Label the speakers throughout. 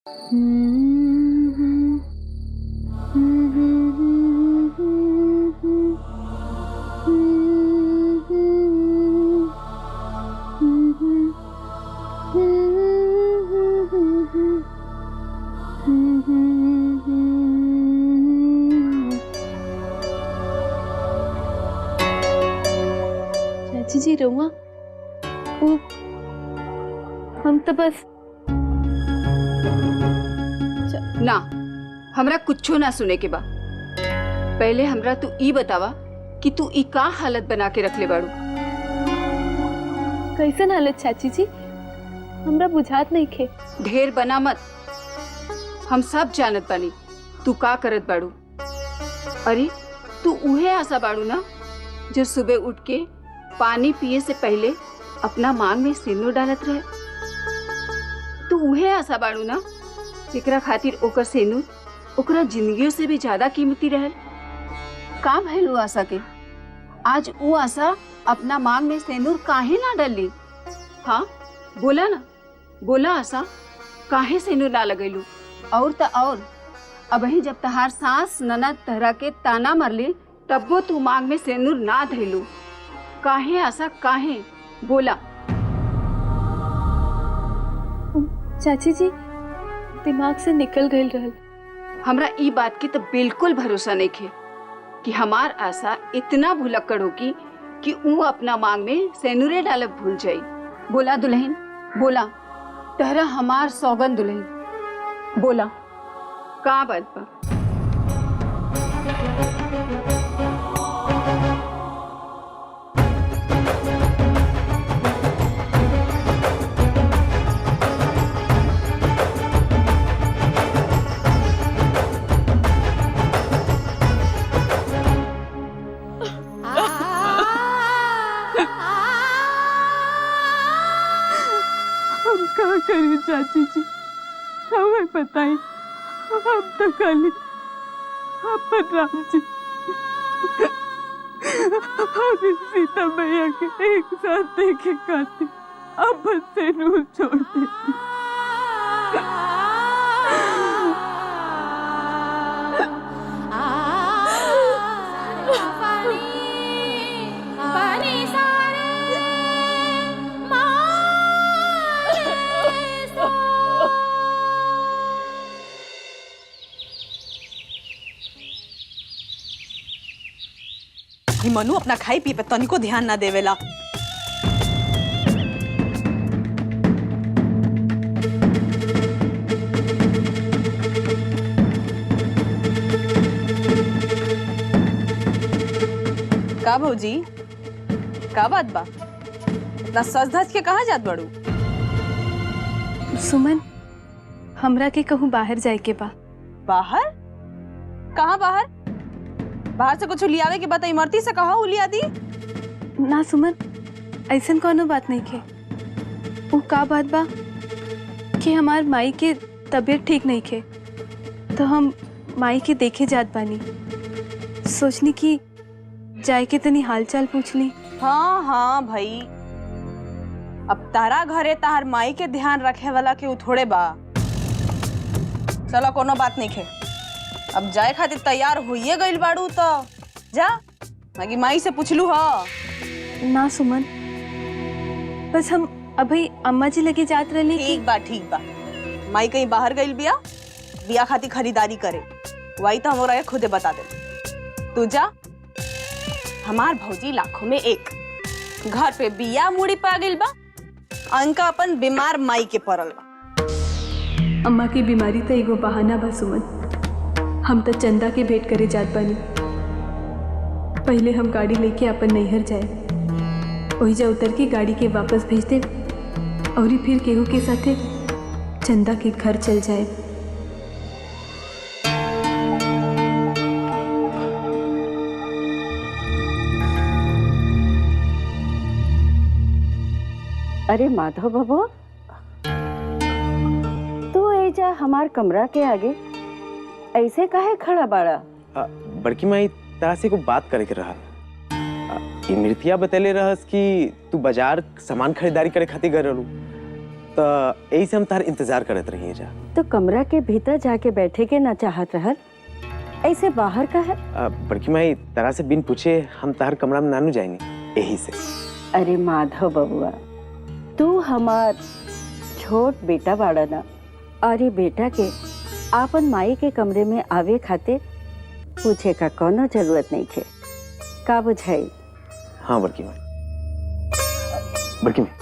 Speaker 1: चाची जी रहुआ हम तो बस
Speaker 2: ना हमरा कुछो ना सुने के बा। पहले हमरा तू ई बतावा कि तू ई का हालत बना के रख ले बाड़ू।
Speaker 1: कैसन हालत चाची जी? हमरा बुझात नहीं खे।
Speaker 2: ढेर बना मत, हम सब जानत बानी तू का करत बाड़ू। अरे तू उहे आशा बाड़ू ना जो सुबह उठ के पानी पिए से पहले अपना मांग में सिंदूर डालत रहे। तू उहे आशा बाड़ू ना जेकरा खातिर ओकर सिंदूर ओकरा जिंदगियों से भी ज्यादा कीमती रहल। का भइल उ आशा के? आज वो आशा अपना मांग में सिंदूर काहे ना डाली? हाँ बोला ना, बोला आशा काहे सिंदूर ना लगैलू? और त और अबही जब तहार सास ननद तहरा के ताना मरली तब्बो तू मांग में सिंदूर ना धैलू। काहे आशा काहे? बोला।
Speaker 1: चाची जी दिमाग से निकल गई रहल।
Speaker 2: हमरा ई बात की तो बिल्कुल भरोसा नहीं खे कि हमार आशा इतना भुलक्कड़ होगी कि ऊ अपना मांग में सेनुरे डालब भूल जाई। बोला दुल्हन, बोला तहरा हमार सौगन दुल्हन, बोला का बात बा?
Speaker 1: क्या करें चाची जी, हमें बताएं। हम तो खाली अपन राम जी और सीता मैया के एक साथ देखे खाते अब से नूर छोड़ देती।
Speaker 3: मनु अपना खाई पी पे तनिको ध्यान ना देवेला। का भौजी का बात बा? इतना सज धज के कहाँ जात बड़ू?
Speaker 1: सुमन हमरा के कहूँ बाहर जाए के बा।
Speaker 3: बाहर? कहाँ बाहर? बाहर से कुछ लियावे के बता, इमरती से कहा लिया दी।
Speaker 1: ना सुमन ऐसन कोनो बात नहीं खे। वो का बात बा कि हमार माई के तबीयत ठीक नहीं खे तो हम माई के देखे जात बानी। सोचनी कि जाए के तनी हालचाल पूछ ली।
Speaker 3: हाँ हाँ भाई, अब तारा घरे तार माई के ध्यान रखे वाला के थोड़े बा। चलो कोनो बात नहीं खे, अब जाए खातिर तैयार होइए गइल बाड़ू तो जा मागी माई से पूछलू। हा
Speaker 1: ना सुमन बस हम अभी अम्मा जी लगे जात रही।
Speaker 3: ठीक बा ठीक बा, माई कहीं बाहर गइल बिया, बिया खातिर खरीदारी करे, वही तो हमरा खुदे बता दे। तू जा, हमार भौजी लाखों में एक घर पे बिया मुड़ी पा गइल बा, अंका अपन बीमार माई के पड़ल बा।
Speaker 1: अम्मा की बीमारी तो एगो बहाना बा सुमन। हम तो चंदा के भेंट करे जात बानी। पहले हम गाड़ी लेके अपन नैहर जाए, वही जा उतर के गाड़ी के वापस भेज दे और फिर केहू के साथे चंदा के घर चल जाए।
Speaker 4: अरे माधव बाबू, तू एजा हमार कमरा के आगे ऐसे काहे खड़ा बाड़ा?
Speaker 5: बड़की माई तरह से को बात करे के रहा। इमरतिया बतैले रहस कि तू बाजार सामान खरीदारी करे खातिर गए रहलू, तो यही से हम तार इंतजार करत रहिए जा।
Speaker 4: तो कमरा के भीतर जाके बैठे के ना चाहत रहल, ऐसे बाहर का है?
Speaker 5: बड़की माई तरह से बिन पूछे हम तार कमरा में नानू जाएंगे यही से।
Speaker 4: अरे माधव बबुआ, तू हमार छोट बेटा बाड़ा ना, और ये बेटा के आपन माई के कमरे में आवे खातिर पूछे का कोनो जरूरत नहीं थे। का बुझाई?
Speaker 5: हाँ बड़की माई। बड़की माई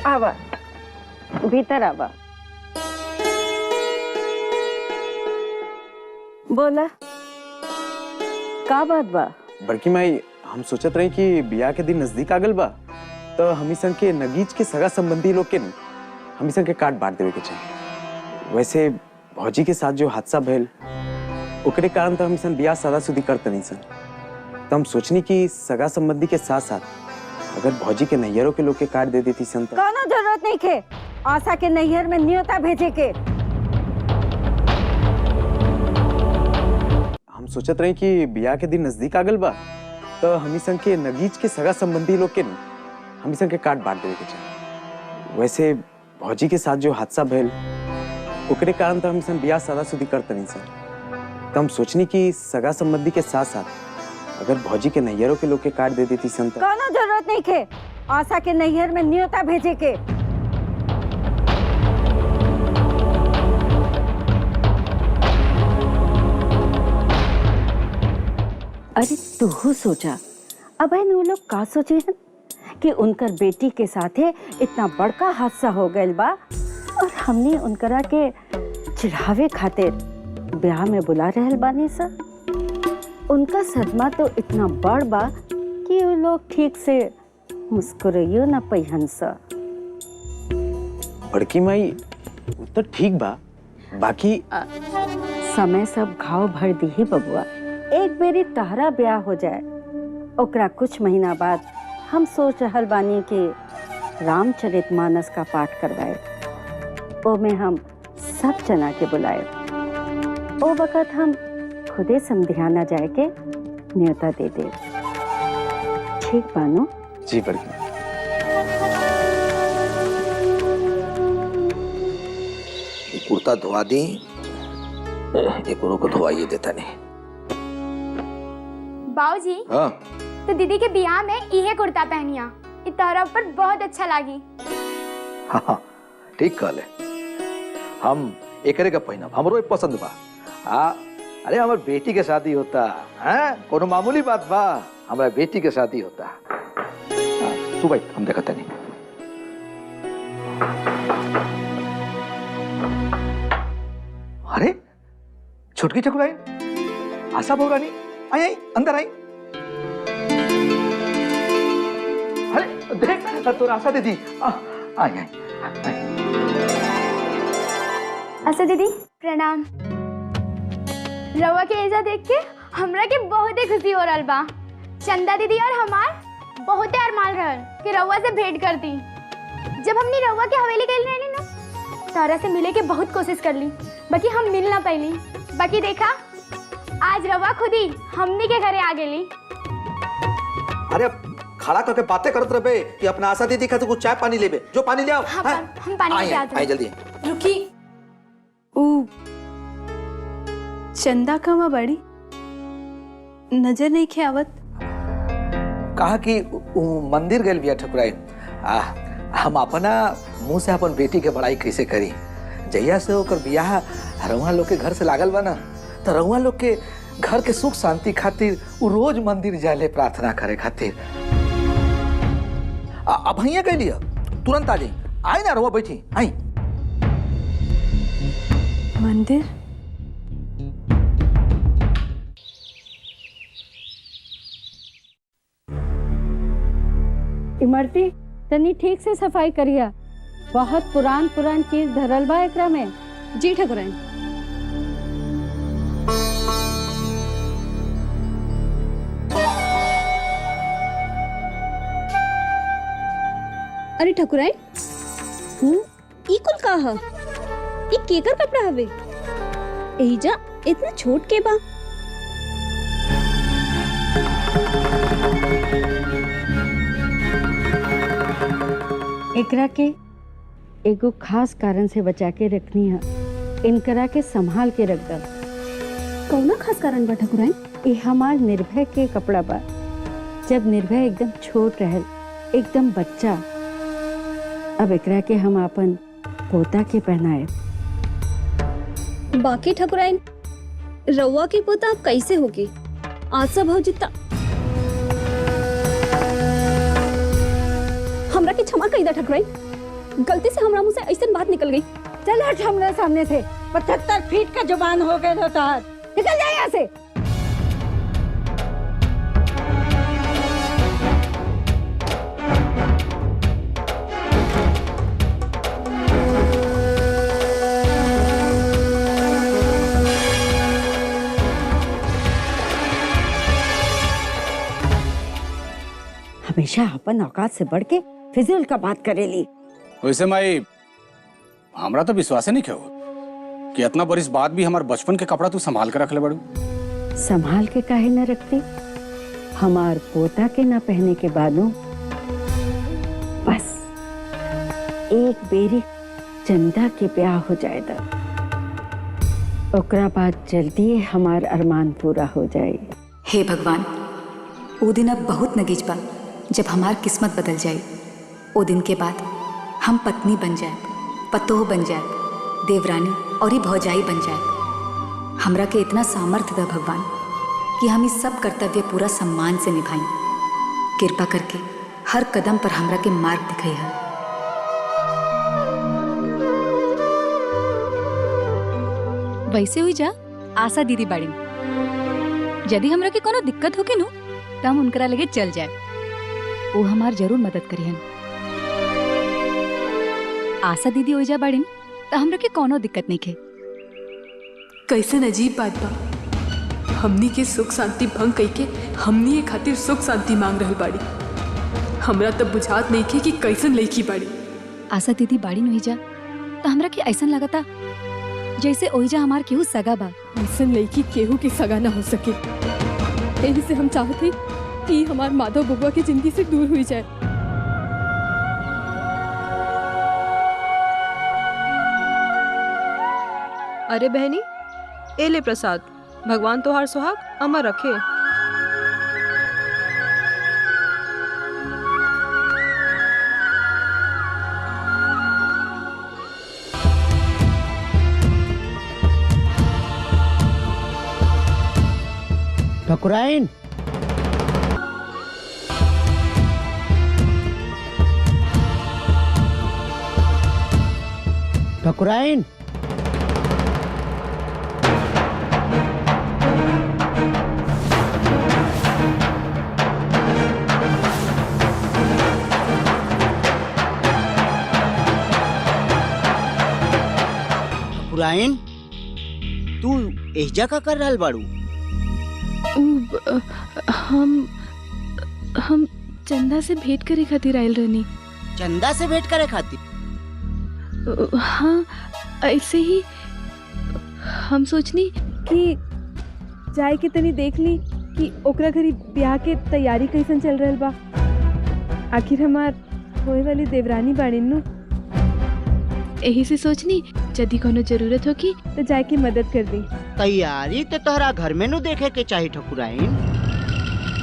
Speaker 4: आवा, भीतर आवा। बोला, का बात बा?
Speaker 5: बड़की माई हम सोचत रहे कि बियाह के दिन नजदीक आ गल बा, तो हमी संग के नगीच के सगा संबंधी लोग के हमी संग के काट बांट देवे के चाहिए। वैसे भौजी के साथ जो हादसा भइल ओकरे कारण तो हमी संग बियाह सादा-सुदी करते नहीं सन। तो हम सोचनी कि सगा संबंधी के साथ साथ अगर भौजी के नैयरों के लोग के काट दे देती सन तो।
Speaker 4: कोनो जरूरत नहीं थे आशा के नैहर में न्योता भेजे के।
Speaker 5: हम सोचत रहे कि बियाह के दिन नजदीक आ गल बा, तो हमी संग के नगीच के सगा संबंधी लोग के हमी संग के काट बांट देवे के चाहिए। वैसे भौजी के साथ जो हादसा भइल ओकरे कारण तो हमी संग बियाह सादा-सुदी करते नहीं सन। तो हम सोचनी कि सगा संबंधी के साथ साथ अगर भौजी के नैयरों के लोग के काट दे देती सन तो।
Speaker 4: कोनो जरूरत नहीं थे आशा के नैहर में न्योता भेजे के। अरे तू सोचा, अब वो लोग का सोचे हैं कि उनकर बेटी के साथे इतना बड़का हादसा हो गया बा और हमने उनकरा के चिढ़ावे खातिर ब्याह में बुला रहल बानी सा। उनका सदमा तो इतना बड़ बा कि वो लोग ठीक से मुस्कुराइयो ना पहियन सा।
Speaker 5: बड़की माई वो तो ठीक बा, बाकी
Speaker 4: समय सब घाव भर दी ही बबुआ। एक बेरी तहरा ब्याह हो जाए, ओकरा कुछ महीना बाद हम सोच रहल बानी कि रामचरितमानस का पाठ करवाए। ओ में हम सब जना के बुलाए। ओ वक़्त हम खुदे समधियाना जाए के न्योता दे दे। ठीक बानो?
Speaker 5: जी बड़की माई।
Speaker 6: कुर्ता धोआ दी, एक को धोवाइए देता नहीं।
Speaker 7: बाऊजी,
Speaker 6: हाँ
Speaker 7: तो दीदी के बियाह में इहे कुर्ता पहनिया, इ तोहरा ऊपर बहुत अच्छा लागी।
Speaker 6: हाँ ठीक कहले, हम एकरे का पहनब, हमरो पसंद बा। अरे हमार बेटी के शादी होता है, कोनो मामूली बात बा, हमारा बेटी के शादी होता। तू भाई हम देखते नहीं। अरे छुटकी ठकुराई, आशा बहुरानी, आई आई अंदर आई। अरे देख तो आशा दीदी आई आई।
Speaker 7: अच्छा दीदी प्रणाम। रवा के एजा देख के हमरा के बहुत ही खुशी हो रहल बा। चंदा दीदी और हमार बहुत अरमान रहल कि रवा से भेंट करती। जब हमने रवा के हवेली गइल रहली ना, तारा से मिले के बहुत कोशिश कर ली, बाकी हम मिल ना पाइली। बाकी देखा आज रवा खुद ही हमनी के घरे आ गेली।
Speaker 6: अरे खड़ा करके बातें करत रहे कि अपना आशा दीदी खातिर कुछ चाय पानी लेबे, जो पानी ले आओ।
Speaker 7: हाँ, हम पानी लेके आते हैं।
Speaker 6: आई जल्दी।
Speaker 1: रुकी, ओ चंदा कहाँ बड़ी नजर नहीं खे आवत।
Speaker 6: कहा कि मंदिर गए बिया ठकुराई। हम अपना मुंह से अपन बेटी के बड़ाई कैसे करी। जहिया से ओकर बियाह रउआ लोग के घर से लागल बा ना, तो रउआ लोग के घर के सुख शांति खातिर वो रोज मंदिर जाले प्रार्थना करे खातिर। अब भैया कह लिया तुरंत आ जाई। आई ना रउआ बैठी आई।
Speaker 1: मंदिर?
Speaker 4: इमरती तनी ठीक से सफाई करिया, बहुत पुरान चीज धरल बा एकरा में।
Speaker 2: जी ठकुराइन।
Speaker 8: अरे ठकुराइन, ई कुल का ह? ई केकर कपड़ा हवे? एहिजा इतना छोट के बा?
Speaker 4: एकरा के एगो खास कारण से बचा के रखनी है, इनकरा के संभाल के रख दब।
Speaker 8: कौना खास कारण बा ठकुराइन?
Speaker 4: ये हमार निर्भय के कपड़ा बा। जब निर्भय एकदम छोट रहल, एकदम बच्चा, अब एकरा के हम अपन पोता के पहनाए।
Speaker 8: बाकी ठकुराइन, रउआ की पोता अब कैसे होगी? आशा भौजी ता हमरा के क्षमा कही दा ठकुराइन, गलती से हमरा मुंह से ऐसी बात निकल गई।
Speaker 4: चल हट हमरे सामने से, 75 फीट का जुबान हो गए होता है। निकल जाए यहाँ से। हमेशा अपन औकात से बढ़ के फिजूल का बात करेली।
Speaker 9: वैसे माई हमरा तो विश्वास नहीं क्यों कि इतना बरिस बाद भी हमारे बचपन के कपड़ा तू संभाल के रख ले बड़ू।
Speaker 4: संभाल के काहे न रखती? हमार पोता के न पहने के बादों बस एक बेरी चंदा के ब्याह हो जाएगा, ओकरा बाद जल्दी हमार अरमान पूरा हो जाए।
Speaker 10: हे भगवान, वो दिन अब बहुत नगीच बा जब हमार किस्मत बदल जाए। वो दिन के बाद हम पत्नी बन जाए, पतोह बन जाए, देवरानी और ही भौजाई बन जाए। हमरा के इतना सामर्थ्य दा भगवान कि हम इस सब कर्तव्य पूरा सम्मान से निभाएं। कृपा करके हर कदम पर हमरा के मार्ग दिखाई है।
Speaker 11: वैसे हुई जा आशा दीदी बाड़ी, यदि हमरा के कोनो दिक्कत होके नु तो हम उनकरा लगे चल जाए, वो हमार जरूर मदद करिहन। आशा दीदी हो जा बाड़ी तो हमरा के कोनो दिक्कत नहीं खे।
Speaker 1: कैसन अजीब बात बा, हमनी के सुख शांति भंग कई के हमनी के खातिर सुख शांति मांग रहल बाड़ी। हमरा तब बुझात नहीं खे कि कैसन लड़की बाड़ी।
Speaker 11: आशा दीदी बाड़ी नहीं जा तो हमरा के ऐसा लगता जैसे ओइजा हमार केहू सगा बा।
Speaker 1: ऐसन लड़की केहू के सगा ना हो सके, यही से हम चाहते कि हमार माधव बबुआ की जिंदगी से दूर हुई जाए।
Speaker 12: अरे बहनी, ए ले प्रसाद, भगवान तोहार सुहाग अमर रखे।
Speaker 13: ठकुराइन, ठकुराइन, ठकुराइन, तू एजा का कर रहल बाड़ू?
Speaker 1: हम चंदा से भेंट करे खातिर आयल रहनी।
Speaker 13: चंदा से भेंट करे खातिर?
Speaker 1: हाँ, ऐसे ही हम सोचनी कि जाए के तनी देख ली कि ओकरा घरी ब्याह के तैयारी कैसन चल रहल बा। आखिर हमार होए वाली देवरानी बाड़ीन नु, यही से सोचनी यदि कोनो जरूरत होगी तो जाए के मदद कर दी।
Speaker 13: तैयारी तो तोहरा घर में नु देखे के चाहिए ठकुराइन।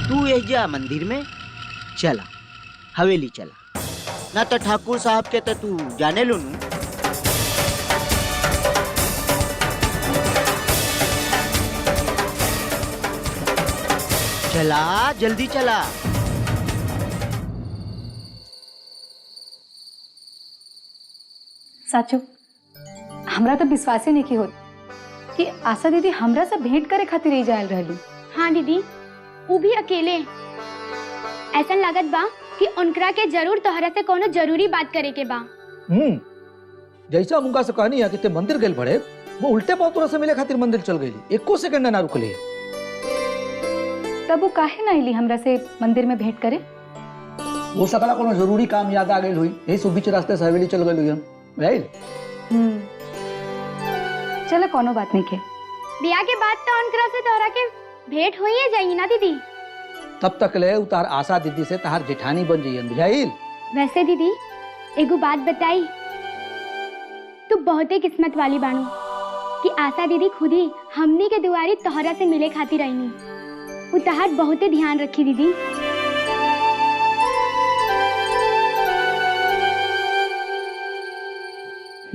Speaker 13: तू एजा मंदिर में चला, हवेली चला, ना तो ठाकुर साहब के तो तू जाने लो नु। चला, जल्दी चला।
Speaker 11: साचो हमरा तो विश्वास ही नहीं की होत कि आशा दीदी हमरा से भेंट करे खातिर ही जायल रहली।
Speaker 7: हाँ दीदी, वो भी अकेले। ऐसा लागत बा कि उनकरा के जरूर तोहरा से कोनो जरूरी बात करे के बा।
Speaker 6: जैसा हम उनका से कहनी है कि ते मंदिर गए बड़े, वो उल्टे पाँव तोरा से मिले खातिर मंदिर चल गई, एको सेकंड ना रुकले।
Speaker 11: तब वो काहे ना आइली हमरा से मंदिर में भेंट करे?
Speaker 6: वो सकला कोनो जरूरी काम याद आ गई हुई, यही सब बीच रास्ते से हवेली चल गई हम। राइट?
Speaker 11: चलो कोनो बात नहीं के।
Speaker 7: ब्याह के बाद तो उनकरा से तोहरा के भेंट हुई है जाई ना दीदी।
Speaker 6: तब तक ले उतार आशा दीदी से तहार जेठानी बन जाइए, बुझाइल?
Speaker 7: वैसे दीदी, एगो बात बताई, तू बहुते किस्मत वाली बानू कि आशा दीदी खुद ही हमनी के दुआरी तोहरा से मिले खातिर आईनी। वो तहार बहुते ध्यान रखी दीदी।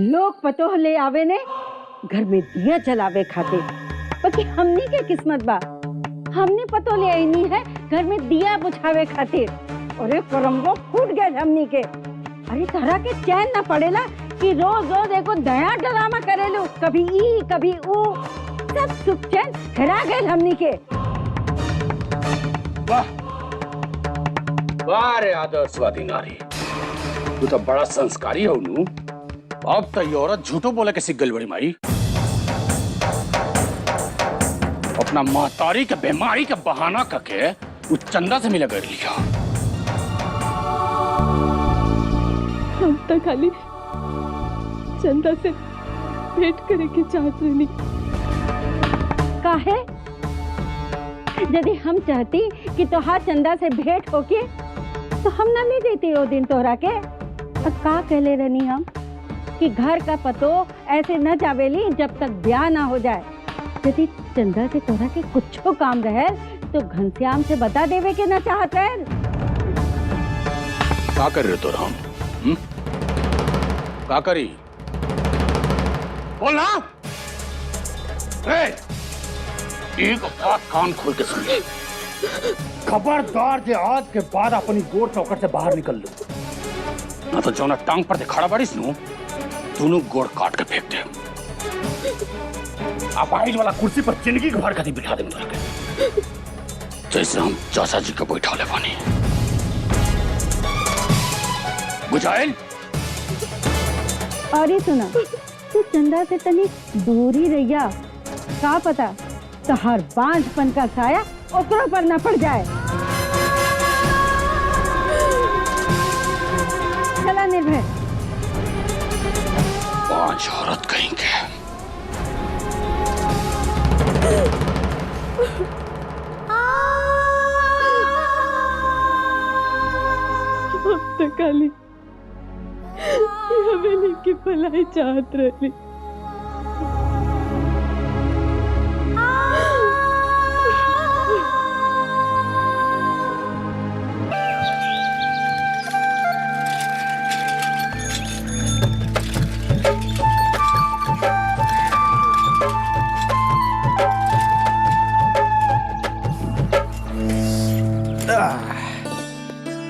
Speaker 4: लोग पतोह ले आवे ने घर में दिया जलावे खातिर, बाकी हमनी के किस्मत बा हमने पतो ले आईनी है घर में दिया बुझावे खातिर। अरे करम्बो फूट गए हमनी के। अरे तारा के चैन ना पड़ेला कि रोज रोज एको दया ड्रामा करेलू, कभी ई कभी ऊ, सब सुख चैन हेरा गए हमनी के।
Speaker 9: वाह वाह रे आदर्शवादी नारी, तू तो बड़ा संस्कारी हो नू। अब तो ये औरत झूठो बोले के सीख गई बड़ी माई। अपना महतारी के बीमारी का बहाना करके उस चंदा से मिला कर लिया।
Speaker 1: हम तो खाली चंदा से भेंट करे के चाहत रहनी।
Speaker 4: काहे? यदि हम चाहती कि तोहार चंदा से भेंट होके तो हम ना ले देते वो दिन तोहरा के। और का कहले रहनी हम कि घर का पतो ऐसे न जावेली जब तक ब्याह ना हो जाए। यदि चंदा से तोहरा के कुछो काम रहे तो घनश्याम से बता देवे के ना चाहत रहे।
Speaker 9: का कर रहे तो राम? का करी बोल ना। एक बात कान खोल के सुन ले, खबरदार जे आज के बाद अपनी गोड़ चौकट से बाहर निकल लो, ना तो जो ना टांग पर खड़ा बारिश नु दोनों गोड़ काट के फेंक दे। आप आइज वाला कुर्सी पर जिंदगी भर कभी बिठा दे जैसे हम चाचा जी को बैठा ले पानी। बुझाइल?
Speaker 4: अरे सुना, तू चंदा से तनी दूरी रहिया, का पता तहार बांझपन का साया ओकरो पर न पड़ जाए। चला निर्भय।
Speaker 9: पांच औरत कहेंगे।
Speaker 1: अब तक खाली हवेली की भलाई चाहत रही।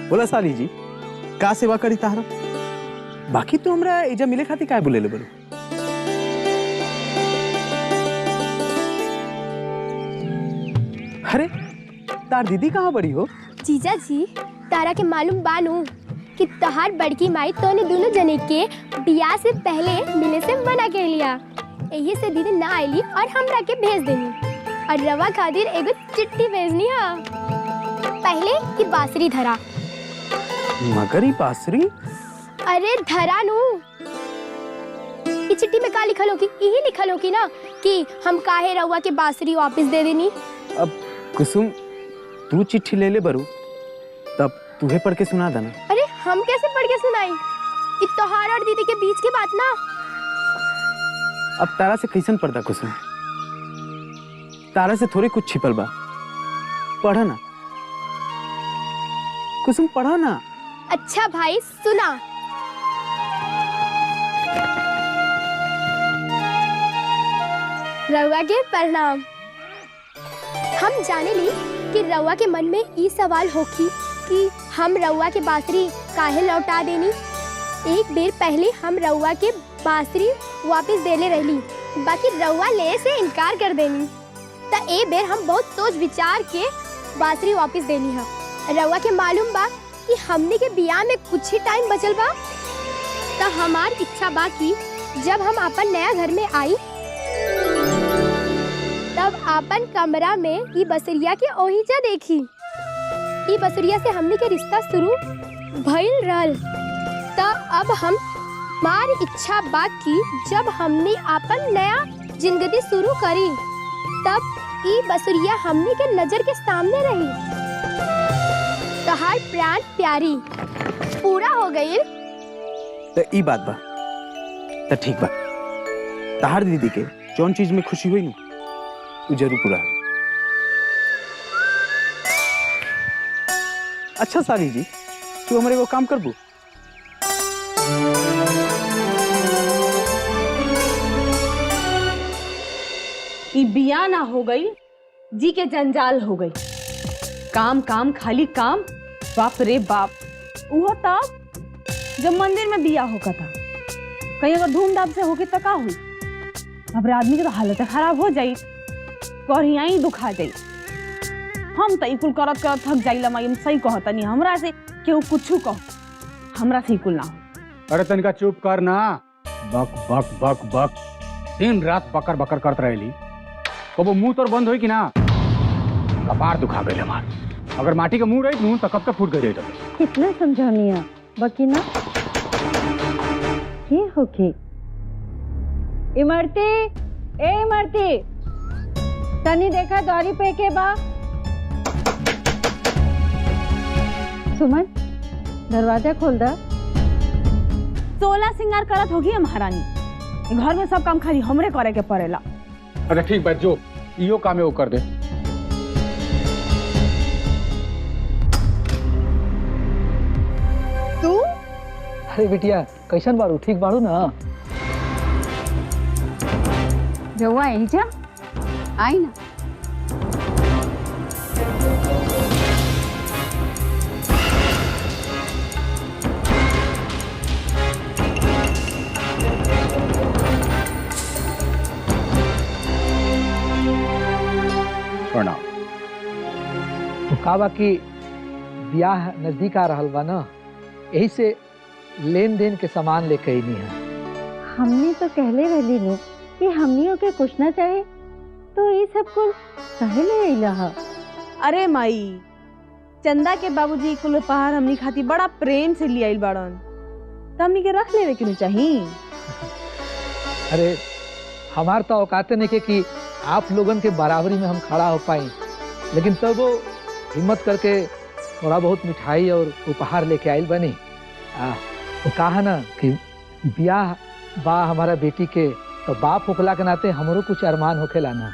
Speaker 5: बोला साली जी, का सेवा करी तारा? बाकी तो हमरा एजा मिले खाती काय बोले ले बोलो। अरे तार दीदी कहाँ बड़ी हो?
Speaker 7: जीजा जी, तारा के मालूम बानू कि तहार बड़की माई तो ने दोनों जने के बियाह से पहले मिले से मना कर लिया। यही से दीदी ना आईली और हमरा के भेज देनी और रवा खातिर एगो चिट्ठी भेजनी है। पहले कि बांसुरी धरा।
Speaker 5: मगरी बांसुरी?
Speaker 7: अरे धरा नू। इस चिट्ठी में का लिखल होगी? यही लिखल होगी ना कि हम काहे रवा के बांसुरी वापस दे देनी।
Speaker 5: अब कुसुम तू चिट्ठी ले ले बरू, तब तुहे पढ़ के सुना देना।
Speaker 7: अरे हम कैसे पढ़ के सुनाई? इत तोहार और दीदी के बीच की बात ना।
Speaker 5: अब तारा से कैसन पर्दा कुसुम? तारा से थोड़ी कुछ छिपल बा। पढ़ा ना कुसुम, पढ़ा ना।
Speaker 7: अच्छा भाई सुना। रउआ के प्रणाम। हम जाने ली कि रउआ के मन में ई सवाल होखी कि हम रउआ के बांसुरी काहे लौटा देनी। एक बेर पहले हम रउआ के बांसुरी वापस देले रहली, बाकी रउआ ले से इनकार कर देनी। त ए बेर हम बहुत सोच विचार के बांसुरी वापस देनी है। रउआ के मालूम बा कि हमने के बियाह में कुछ ही टाइम बचल बा। त हमार इच्छा बा कि जब हम अपन नया घर में आई तब अपन कमरा में ई बसुरिया के ओहिजा देखी। ई बसुरिया से हमने के रिश्ता शुरू भइल रहल। त अब हम मार इच्छा बा कि जब हमने अपन नया जिंदगी शुरू करी तब ई बसुरिया हमने के नजर के सामने रही। तहार प्राण प्यारी पूरा हो गई
Speaker 5: तो ई बात बा तो ठीक बा। तहार दीदी के जौन चीज में खुशी हुई नु उ जरूर पूरा होई। अच्छा साली जी, तू हमारे को काम करबू?
Speaker 3: ई बिया ना हो गई जी के जंजाल हो गई। काम काम खाली काम, बाप रे बाप। वो तब जब मंदिर में बिया होगा था, कहीं अगर धूमधाम से होगी तो का हुई? अब आदमी की तो हालत खराब हो जाई, कहीं ही दुखा जाई। हम तो इकुल करत करत थक जाइला माई। हम सही कहता नहीं, हमरा से केहू कुछ कहो, हमरा से इकुल ना हो।
Speaker 9: अरे तनिका चुप कर ना। बक बक बक बक दिन रात बकर बकर करत रहेली। कबो मुंह तोर बंद होई कि ना? कपार दुखा गई हमार। अगर माटी का मुंह रही नू तो कब तक फूट गई।
Speaker 4: कितना समझानिया बकीना ये होके इमरती ए इमरती तनी देखा द्वारी पे के बा। सुमन दरवाजा खोल दा।
Speaker 3: 16 सिंगार करत होगी महारानी। घर में सब काम खाली हमरे करे के पड़ेला।
Speaker 9: अच्छा ठीक बात, जो इहो काम है वो कर दे।
Speaker 3: तू
Speaker 6: अरे बिटिया कैसन बारू? ठीक बारू ना?
Speaker 2: रउआ यही जा आई ना।
Speaker 9: प्रणाम।
Speaker 6: तो का बा कि ब्याह नजदीक आ रहल बा ना, यही से लेन देन के सामान लेके आई है।
Speaker 4: हमने तो कहले रहली नु कि हमनियों के कुछ ना चाहे तो ये सब कुल कहे ले अइला हा।
Speaker 3: अरे माई, चंदा के बाबूजी कुल उपहार हमनी खाती बड़ा प्रेम से ले आइल बाड़न, तो हमनी के रख लेवे के चाहिए।
Speaker 6: अरे हमार तो औकाते नहीं के कि आप लोगन के बराबरी में हम खड़ा हो पाई, लेकिन तब वो हिम्मत करके थोड़ा बहुत मिठाई और उपहार लेके आइल बनी। वो कहा ना कि ब्याह बा हमारा बेटी के, तो बाप होखला के नाते हमरो कुछ अरमान होखेला ना।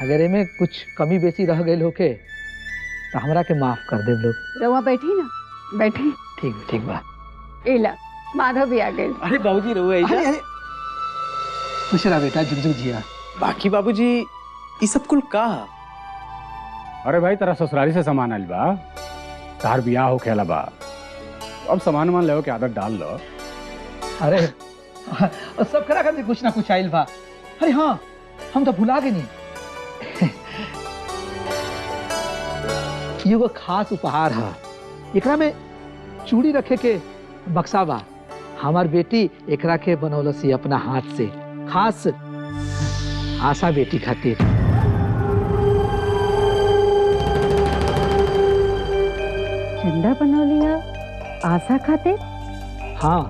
Speaker 6: अगर एमे कुछ कमी बेसी रह गई होके तो हमरा के माफ कर दे लोग।
Speaker 2: रउआ बैठी ना, बैठी।
Speaker 6: ठीक बा।
Speaker 2: एला माधव भी आ गए।
Speaker 5: अरे बाबूजी रहुआ ऐसा।
Speaker 6: खुश रहा बेटा, जुग जिया।
Speaker 5: बाकी बाबूजी ये सब कुल का?
Speaker 9: अरे भाई तेरा ससुराली से सामान आइल बा, तार बियाह हो खेला बा, अब सामान मान ले के आदत डाल लो।
Speaker 6: अरे सब करा कर कुछ ना कुछ आइल बा। अरे हाँ, हम तो भुला गए नहीं। ये वो खास उपहार है, एकरा में चूड़ी रखे के बक्सा बा। हमार बेटी एकरा के बनौलसी अपना हाथ से, खास आशा बेटी खातिर।
Speaker 4: चंदा बना लिया आशा खाते?
Speaker 6: हाँ,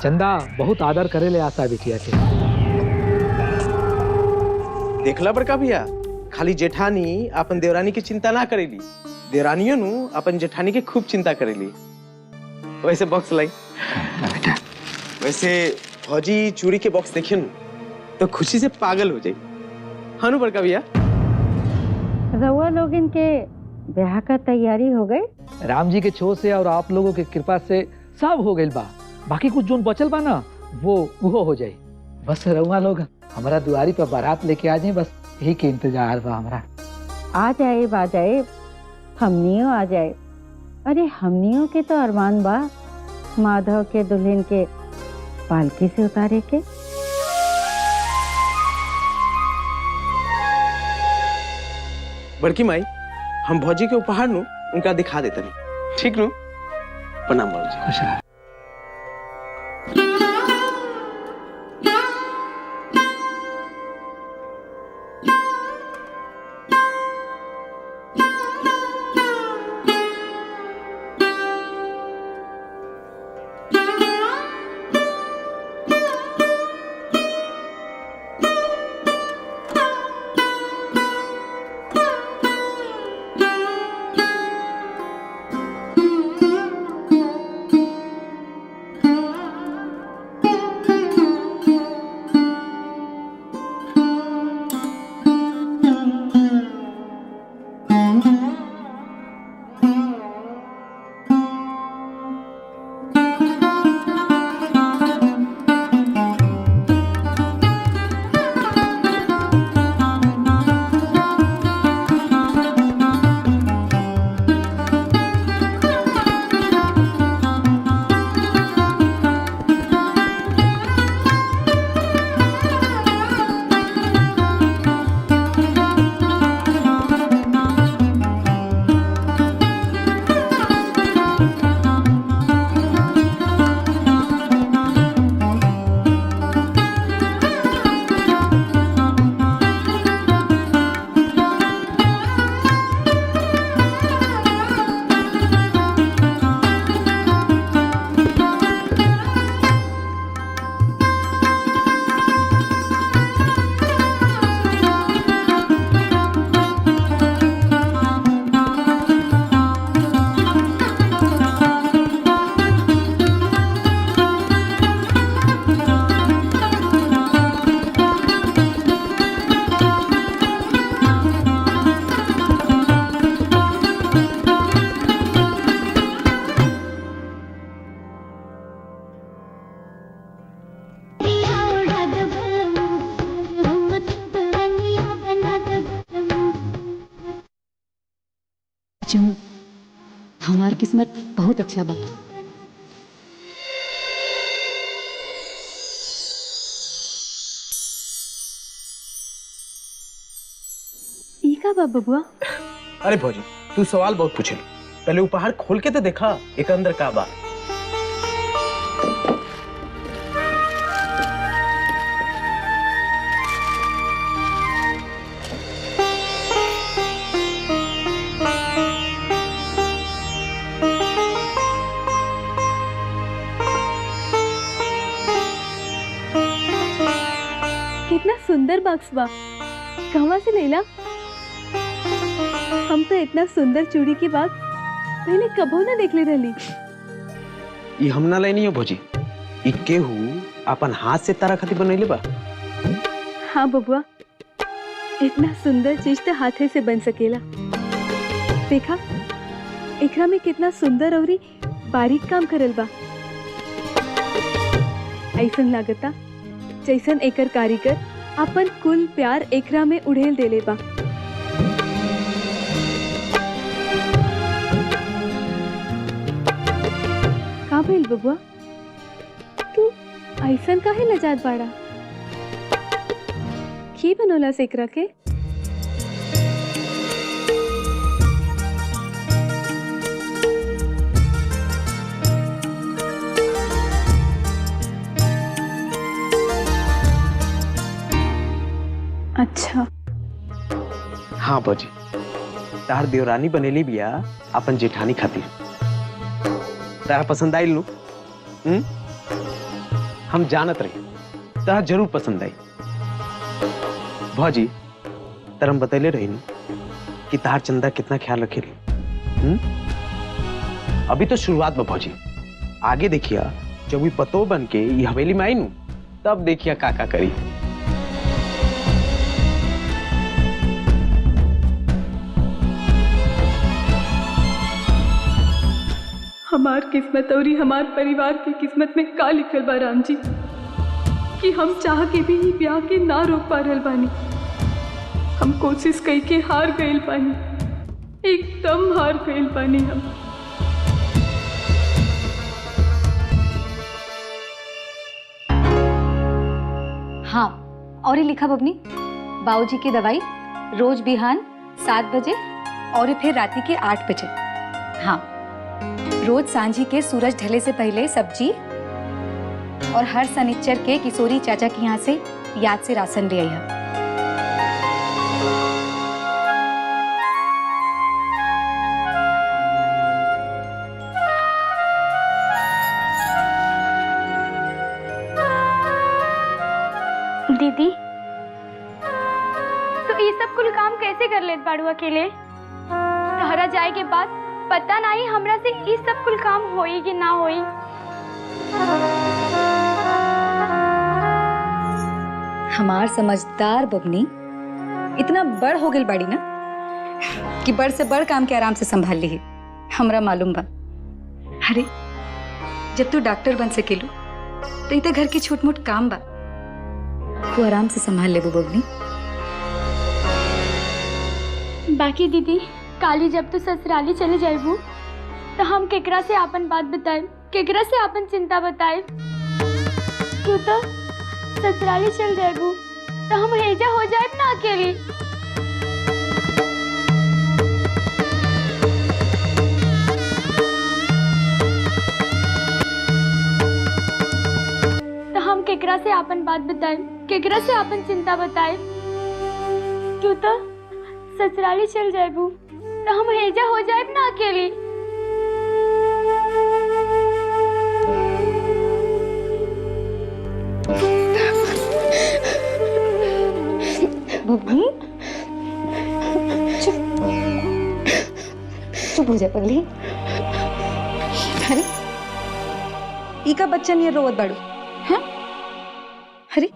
Speaker 6: चंदा बहुत आदर करे ले आशा बेटिया के।
Speaker 5: देखला बड़का भैया, खाली जेठानी अपन देवरानी की चिंता ना करेली, देवरानियों नु अपन जेठानी के खूब चिंता करेली। वैसे बॉक्स लाई। वैसे फौजी चूड़ी के बॉक्स देखे नु तो खुशी से पागल हो जाई। हानु बड़का भैया।
Speaker 4: रउआ लोग इनके ब्याह का तैयारी हो गई?
Speaker 6: राम जी के छो से और आप लोगों के कृपा से सब हो गई बा। बाकी कुछ जोन बचल बा ना वो हो जाए। बस रउआ लोग हमारा दुआरी पर बारात लेके आ जाए, बस यही के इंतजार बा हमरा।
Speaker 4: आ जाए हमनियों आ जाए। अरे हमनियों के तो अरमान बा माधव के दुल्हन के पालकी से उतारे के।
Speaker 5: बड़की माई, हम भौजी के उपहार नु उनका दिखा देते नहीं। ठीक नु? प्रणाम बाबूजी।
Speaker 6: खुश रह।
Speaker 11: जो हमार किस्मत बहुत अच्छा बा।
Speaker 1: ई का बा बबुआ?
Speaker 5: अरे भौजी तू सवाल बहुत पूछे, पहले उपहार खोल के तो देखा एक अंदर का बा।
Speaker 1: कितना सुंदर बॉक्स बा, कहवा से लेला? हम तो इतना सुंदर चूड़ी की बात पहले कबो ना देखले रहली।
Speaker 5: ये हम ना लेनी हो भौजी, ई केहू अपन हाथ से तारा खातिर बनैले बा।
Speaker 1: हाँ बबुआ, इतना सुंदर चीज तो हाथे से बन सकेला। देखा एकरा में कितना सुंदर और बारीक काम करल बा। ऐसन लागता जैसन एकर कारीगर अपन कुल प्यार एकरा में उड़ेल देले बा। का भइल बबुआ, तू ऐसन काहे लजात बाड़ा? की बनोला से एकरा के? अच्छा
Speaker 5: हाँ भौजी, तार देवरानी बनेली बिया अपन जेठानी खातिर। तारा पसंद आई लू? हम जानत रही तारा जरूर पसंद आई। भौजी तरम बतैले रही नी कि तार चंदा कितना ख्याल रखेली। अभी तो शुरुआत में भौजी, आगे देखिया जब भी पतो बन के ये हवेली में आई नू तब देखिया का करी।
Speaker 1: हमार किस्मत और हमार परिवार की किस्मत में का लिखल बा राम जी कि हम चाह के भी ही ब्याह के ना रोक पा रहल बानी। हम कोशिश कई के हार गइल बानी, एकदम हार गइल बानी हम।
Speaker 10: हाँ और ये लिखा बबनी, बाबूजी की दवाई रोज बिहान 7 बजे और फिर रात के 8 बजे। हाँ रोज सांझी के सूरज ढले से पहले सब्जी और हर शनिचर के किशोरी चाचा के यहाँ से याद से राशन ले आई है।
Speaker 7: दीदी तो ये सब कुल काम कैसे कर लेत बाड़ू अकेले? तहरा जाए के बाद पता नहीं हमरा से ये सब कुल काम होई कि ना होई।
Speaker 10: हमार समझदार बबनी इतना बड़ हो गई बाड़ी ना कि बड़ से बड़ काम के आराम से संभाल ली। हमरा मालूम बा। अरे जब तू डॉक्टर बन सकेलू तो इतना घर के छोट मोट काम बा तू आराम से संभाल ले बबनी।
Speaker 7: बाकी दीदी काली जब तू ससुराली चले जाइबू तो हम केकरा से आपन बात बताए, केकरा से आपन चिंता बताए? तू तो ससुराली चल जाइबू तो हम हेजा हो जाए ना अकेली। तो हम केकरा से आपन बात बताए, केकरा से आपन चिंता बताए? तू तो ससुराली चल जाइबू तो हम हेजा हो जाए ना अकेली।
Speaker 10: बबनी चुप चुप हो जा पगली। अरे ई का बच्चा नहीं रोवत बाड़ू? हाँ अरे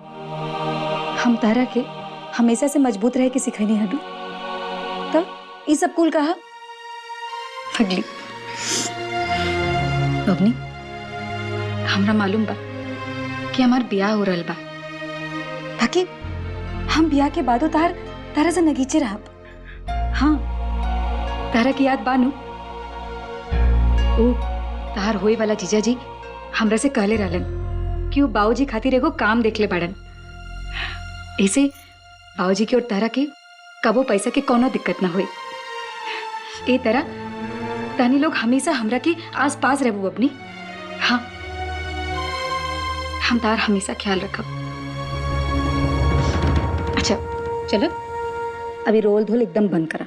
Speaker 10: हम तारा के हमेशा से मजबूत रहे के सिखैनी हडू तो ई सब कुल कहा फगली। बबनी हमरा मालूम बा कि हमार ब्याह हो रहल बा, बाकी हम ब्याह के बादो तारा से नगीचे रहब। हाँ तारा की याद बानू ओ तार होए वाला जीजा जी हमरा से कहले रहलन कि वो बाबूजी खातिर एगो काम देखले बाड़न। ऐसे बाबूजी के और तारा के कबो पैसा के कोनो दिक्कत ना होए। ए तरह तानी लोग हमेशा हमरा के आस पास रहबू अपनी। हाँ हम तार हमेशा ख्याल रखब। अच्छा चलो अभी रोल धोल एकदम बंद करा।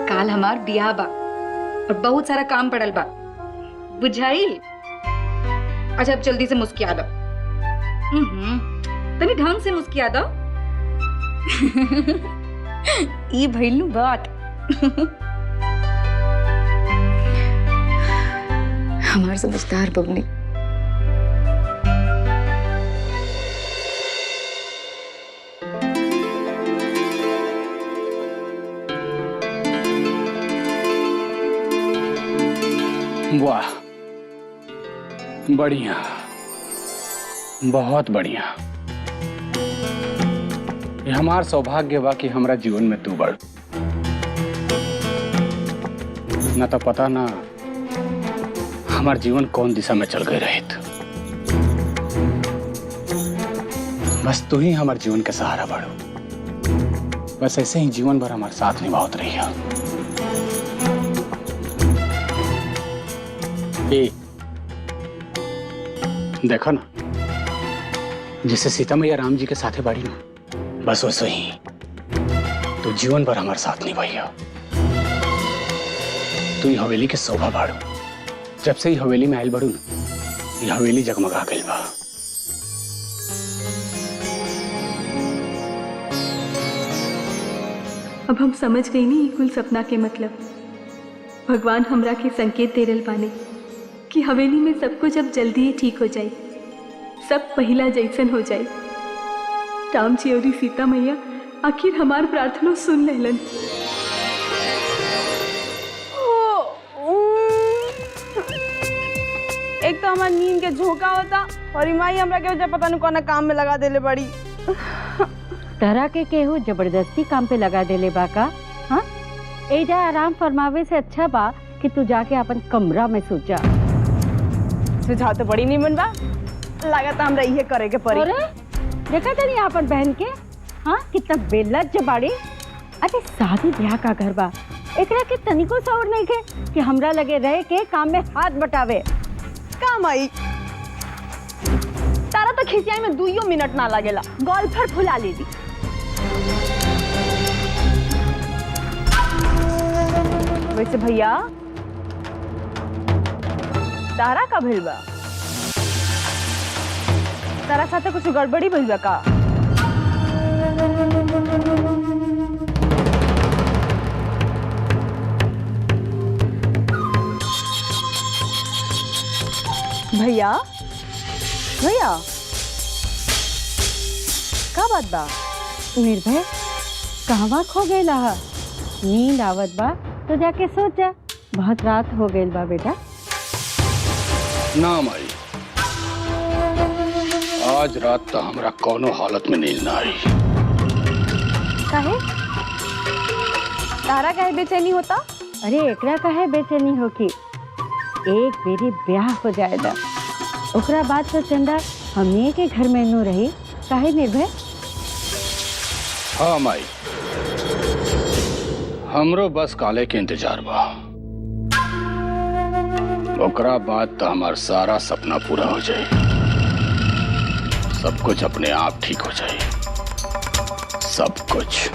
Speaker 10: काल हमार बियाह बा और बहुत सारा काम पड़ल बा, बुझाइल? अच्छा अब जल्दी से मुस्किया दो। तनी ढंग से मुस्किया दो। ये भइलू बात। हमार समझदार बबनी।
Speaker 9: वाह, बढ़िया, बहुत बढ़िया। ये हमार सौभाग्य बा कि हमरा जीवन में तू बढ़। ना तो पता ना हमार जीवन कौन दिशा में चल गए रहित। बस तू ही हमार जीवन के सहारा बढ़ो। बस ऐसे ही जीवन भर हमारे साथ निभावत रही है। देखो ना, जैसे सीता मैया राम जी के साथे बाड़ी ना, बस वैसे ही तो जीवन भर हमारे साथ निभाइया। तू ही हवेली के शोभा बाड़ू। जब से ही हवेली में आयल बाड़ू ना, ये हवेली जगमगा गई बा।
Speaker 1: अब हम समझ गई नहीं कुल सपना के मतलब। भगवान हमरा के संकेत दे रहल बाने कि हवेली में सब कुछ अब जल्दी ही ठीक हो जाए, सब पहिला जैसन हो जाए। राम जी और सीता मैया आखिर हमार प्रार्थना सुन लेलन।
Speaker 3: एक तो हमार नींद के झोंका होता और माई हमरा के वजह पता नहीं कौन काम में लगा देले बड़ी।
Speaker 4: तरह के केहू जबरदस्ती काम पे लगा देले बा का? हाँ एजा आराम फरमावे से अच्छा बा कि तू जाके अपन कमरा में सो जा।
Speaker 3: सुझाव तो बड़ी नीमन बा, लागत हमरा इहे करे के पड़ी।
Speaker 4: अरे देखा तनी अपन बहन के, हाँ कितना बेलज्ज बाड़ी। अरे शादी ब्याह का घर बा, एकरा के तनिको सौर नहीं के कि हमरा लगे रह के काम में हाथ बटावे।
Speaker 3: काम आई तारा तो खिसियाई में 2 मिनट ना लागेला, गोल्फर फुला ले दी। वैसे भैया तारा का भइल बा? तारा साथे कुछ गड़बड़ी भइल बा का? भैया भैया
Speaker 4: का बात बा? निर्भय कहवा खो गएला? नींद आवत बा तो जाके सो जा, बहुत रात हो गई बा बेटा।
Speaker 9: ना माई, आज रात तो हमरा कोनो हालत में नींद ना आई।
Speaker 3: काहे? तारा काहे बेचैनी होता?
Speaker 4: अरे एकरा काहे बेचैनी होकी? एक बेरी ब्याह हो जाएगा, ओकरा बाद तो चंदा हमने के घर में नो रही। काहे निर्भय?
Speaker 9: हाँ माई, हमरो बस काले के इंतजार बा। ओकरा बाद तो हमार सारा सपना पूरा हो जाए, सब कुछ अपने आप ठीक हो जाए, सब कुछ।